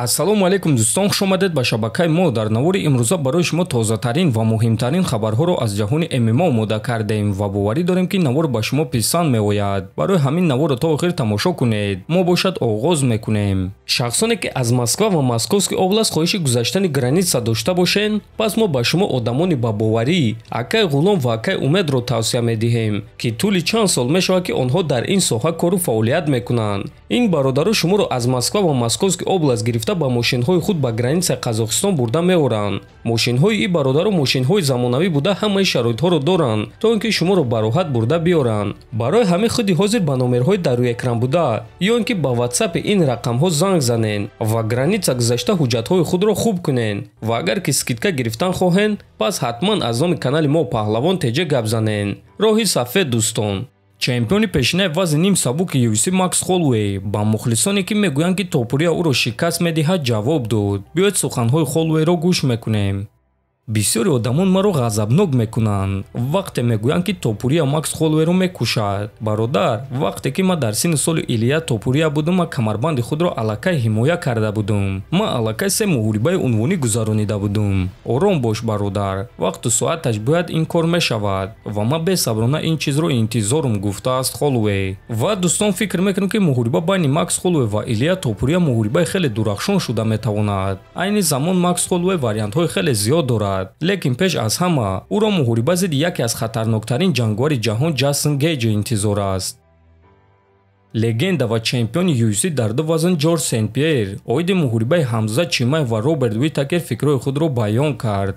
ассалому алайкум дӯстон, хуш омадед ба шабакаи мо. Дар навори имрӯза барои шумо тозатарин ва муҳимтарин хабарҳоро аз ҷаҳони ММА омода кардем ва боварӣ дорем ки навор ба шумо писанд меояд. Барои ҳамин наворро то охир тамошо кунед. мо бошад оғоз мекунем. шахсоне ки аз Москва ва Московский област хоҳиши гузаштани граница дошта бошед, пас мо ба шумо одамони бабоварӣ, акай ғулом ва акай умедро тавсия медиҳем ки тӯли чанд сол мешавад ки онҳо дар ин соҳа кору фаъолият мекунанд. ин бародару шуморо аз Москва ва Московский област гирифта ба мошинҳои худ ба границаи Қазоқистон бурда меоранд. мошинҳои ин бародару мошинҳои замонавӣ буда ҳамаи шароитҳоро доранд, то ин ки шуморо ба роҳат бурда биёранд. барои ҳамин худи ҳозир ба номерҳои дар рӯи экран буда ё ин ки ба ватсапи ин рақамҳо занг занед ва граница гузашта ҳуҷҷатҳои худро хуб кунед ва агар ки скидка гирифтан хоҳед, пас ҳатман аз номи канали мо Паҳлавон теҷа гап занед. роҳи сафед дӯстон. чемпиони пешинаи вазни ним сабуки UFC Макс Холлоуэй ба мухлисоне ки мегӯянд ки Топурия ӯро шикаст медиҳад ҷавоб дод. биёед суханҳои Холлоуэйро гӯш мекунем. бисёри одамон маро ғазабнок мекунанд вақте мегӯянд ки Топурия Макс Холлоуэйро мекушад. бародар, вақте ки ман дар синни соли Илия Топурия будам, ман камарбанди худро аллакай ҳимоя карда будам. ман аллакай се муҳорибаи унвонӣ гузаронида будам. ором бош бародар, вақту соаташ бояд ин кор мешавад ва ман бесаброна ин чизро интизорум, гуфтааст Холлоуэй. ва дӯстон фикр мекунем ки муҳориба байни Макс Холлоуэй ва Илия Топурия муҳорибаи хеле дурахшон шуда метавонад. айни замон Макс Холлоуэй вариантҳои хеле зиёд дорад. лекин пеш аз ҳама ӯро муҳориба зидди яке аз хатарноктарин ҷангвари ҷаҳон Ҷастин Гейҷ интизор аст. легенда ва чемпиони UFC дар ду вазн Ҷорҷ Сен-Пьер оиди муҳорибаи Ҳамза Чимаев ва Роберт Уитакер фикрҳои худро баён кард.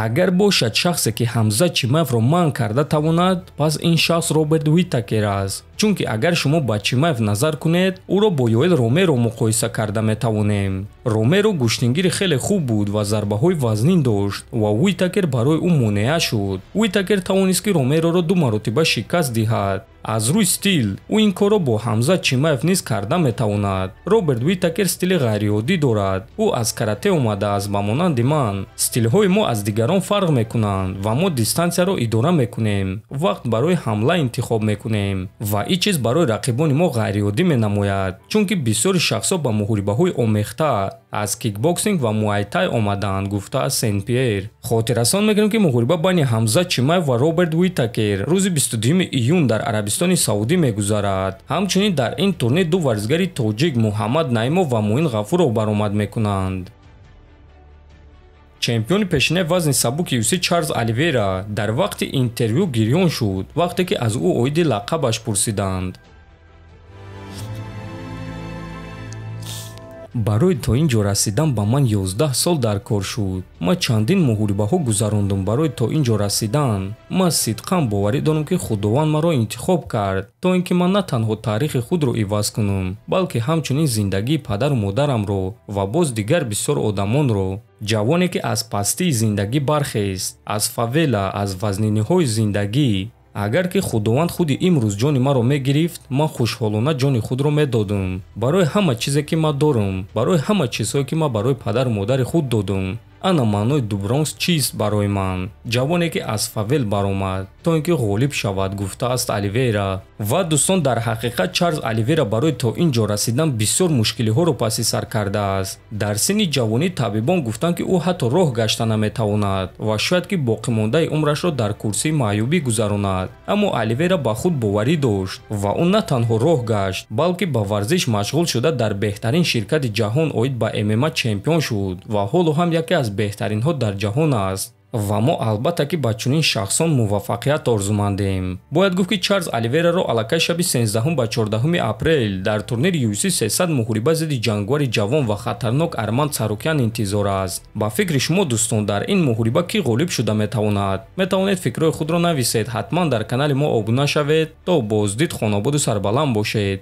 агар бошад шахсе ки Ҳамза Чимаевро манъ карда тавонад, пас ин шахс Роберт Уитакер аст. чунки агар шумо ба Чимаев назар кунед, ӯро бо Йоэл Ромеро муқоиса карда метавонем. ромеро гӯштингири хеле хуб буд ва зарбаҳои вазнин дошт ва Уитакер барои ӯ монеа шуд. Уитакер тавонист ки Ромероро ду маротиба шикаст диҳад. аз рӯи стил ӯ ин корро бо Ҳамза Чимаев низ карда метавонад. Роберт Уитакер стили ғайриоддӣ дорад. ӯ аз карате омадааст ба монанди ман. стилҳои мо аз дигарон фарқ мекунанд ва мо дистансияро идора мекунем. вақт барои ҳамла интихоб мекунем ва ин чиз барои рақибони мо ғайриоддӣ менамояд, чунки бисёри шахсҳо ба муҳорибаҳои омехта аз кикбоксинг ва муайтай омадаанд, гуфтааст Сен-Пьер. хотиррасон мекунем ки муҳориба байни Ҳамза Чимаев ва Роберт Уитакер рӯзи 22 июн дар Арабистони Саудӣ мегузарад. ҳамчунин дар ин турнир ду варзигари тоҷик Муҳаммад Наимов ва Муин Ғафуров баромад мекунанд. чемпиони пешинаи вазни сабуки UFC Чарлз Оливейра дар вақти интервю гирён шуд вақте ки аз ӯ оиди лақабаш пурсиданд. барои то ин ҷо расидан ба ман 11 сол дар кор шуд. ман чандин муҳорибаҳо гузарондум барои то ин ҷо расидан. ман сидқан боварӣ дорам ки худованд маро интихоб кард, то ин ки ман на танҳо таърихи худро иваз кунам, балки ҳамчунин зиндагии падару модарамро ва боз дигар бисёр одамонро. ҷавоне ки аз пастии зиндагӣ бархест, аз фавела, аз вазниниҳои зиндагӣ. агар ки худованд худи имрӯз ҷони маро мегирифт, ман хушҳолона ҷони худро медодам. барои ҳама чизе ки ман дорам, барои ҳама чизҳое ки ман барои падару модари худ додам. ана маънои Дубронкс чист барои ман? ҷавоне ки аз фавел баромад, то ин ки ғолиб шавад, гуфтааст Оливейра. ва дӯстон, дар ҳақиқат Чарлз Оливейра барои то ин ҷо расидан бисёр мушкилиҳоро паси сар кардааст. дар синни ҷавонӣ табибон гуфтанд ки ӯ ҳатто роҳ гашта наметавонад ва шояд ки боқимондаи умрашро дар курсии маъюбӣ гузаронад. аммо Оливейра ба худ боварӣ дошт ва ӯ на танҳо роҳ гашт, балки ба варзиш машғул шуда дар беҳтарин ширкати ҷаҳон оид ба ММА чемпион шуд ва ҳоло ҳам яке аз беҳтаринҳо дар ҷаҳон аст. ва мо албатта ки ба чунин шахсон муваффақият орзумандем. бояд гуфт ки Чарлз Оливейраро аллакай шаби 13 ба 14 апрел дар турнири UFC 300 муҳориба зидди ҷангвари ҷавон ва хатарнок Арманд Сарокян интизор аст. ба фикри шумо дӯстон, дар ин муҳориба кӣ ғолиб шуда метавонад? метавонед фикрҳои худро нависед. ҳатман дар канали мо обуна шавед. то боздид, хонободу сарбаланд бошед.